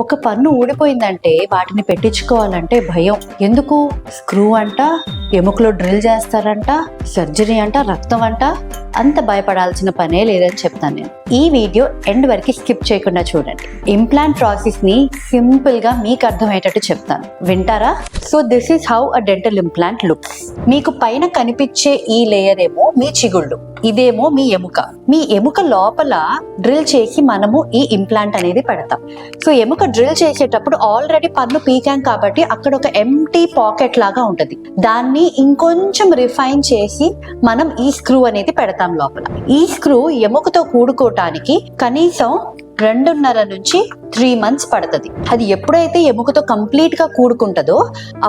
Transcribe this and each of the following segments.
ఒక పన్ను ఊడిపోయిందంటే వాటిని పెట్టించుకోవాలంటే భయం. ఎందుకు? స్క్రూ అంట, ఎముకలో డ్రిల్ చేస్తారంట, సర్జరీ అంట, రక్తం అంట. అంత భయపడాల్సిన పనే లేదని చెప్తాను నేను. ఈ వీడియో ఎండ్ వరకు స్కిప్ చేయకుండా చూడండి. ఇంప్లాంట్ ప్రాసెస్ ని సింపుల్ గా మీకు అర్థమయ్యేటట్టు చెప్తాను, వింటారా? So this is how a dental implant looks. మీకు పైన కనిపించే ఈ లేయర్ ఏమో మీ చిగుళ్ళు, ఇదేమో మీ ఎముక. మీ ఎముక లోపల డ్రిల్ చేసి మనము ఈ ఇంప్లాంట్ అనేది పెడతాం. సో ఎముక డ్రిల్ చేసేటప్పుడు ఆల్రెడీ పన్ను పీకాం కాబట్టి అక్కడ ఒక ఎంటీ పాకెట్ లాగా ఉంటది. దాన్ని ఇంకొంచెం రిఫైన్ చేసి మనం ఈ స్క్రూ అనేది పెడతాం లోపల. ఈ స్క్రూ ఎముకతో కూడుకోవటానికి కనీసం 2.5 నుంచి 3 months పడుతుంది. అది ఎప్పుడైతే ఎముకతో కంప్లీట్ గా కూడుకుంటుందో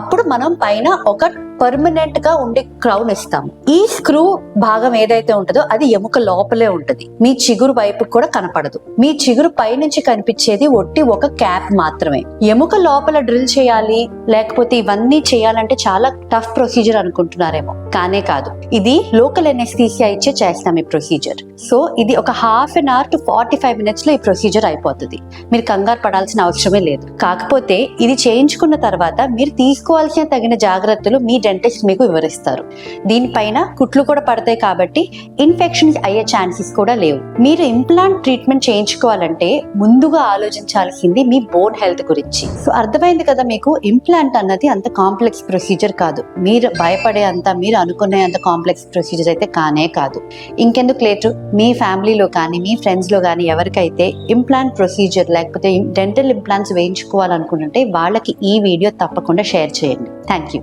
అప్పుడు మనం పైన ఒక పర్మనెంట్ గా ఉండే క్రౌన్ ఇస్తాము. ఈ స్క్రూ భాగం ఏదైతే ఉంటుందో అది ఎముక లోపలే ఉంటుంది, మీ చిగురు వైపు కూడా కనపడదు. మీ చిగురు పై నుంచి కనిపించేది ఒట్టి ఒక క్యాప్ మాత్రమే. ఎముక లోపల డ్రిల్ చేయాలి లేకపోతే ఇవన్నీ చేయాలంటే చాలా టఫ్ ప్రొసీజర్ అనుకుంటున్నారేమో, కానే కాదు. ఇది లోకల్ ఎనెస్థీసియా ఇచ్చే చేస్తాం ఈ ప్రొసీజర్. సో ఇది ఒక 1/2 hour to 45 minutes లో ఈ ప్రొసీజర్ అయిపోతుంది. మీరు కంగారు పడాల్సిన అవసరమే లేదు. కాకపోతే ఇది చేయించుకున్న తర్వాత మీరు తీసుకోవాల్సిన తగిన జాగ్రత్తలు మీ డెంటిస్ట్ మీకు వివరిస్తారు. దీనిపైన కుట్లు కూడా పడతాయి కాబట్టి ఇన్ఫెక్షన్స్ అయ్యే ఛాన్సెస్ కూడా లేవు. మీరు ఇంప్లాంట్ ట్రీట్మెంట్ చేయించుకోవాలంటే ముందుగా ఆలోచించాల్సింది మీ బోన్ హెల్త్ గురించి. సో అర్థమైంది కదా మీకు, ఇంప్లాంట్ అన్నది అంత కాంప్లెక్స్ ప్రొసీజర్ కాదు. మీరు భయపడే అంత, మీరు అనుకునే అంత కాంప్లెక్స్ ప్రొసీజర్ అయితే కానే కాదు. ఇంకెందుకు లేటు, మీ ఫ్యామిలీలో కానీ మీ ఫ్రెండ్స్ లో కానీ ఎవరికైతే ఇంప్లాంట్ ప్రొసీజర్ లేకపోతే డెంటల్ ఇంప్లాంట్స్ వేయించుకోవాలనుకుంటుంటే వాళ్ళకి ఈ వీడియో తప్పకుండా షేర్ చేయండి. Thank you.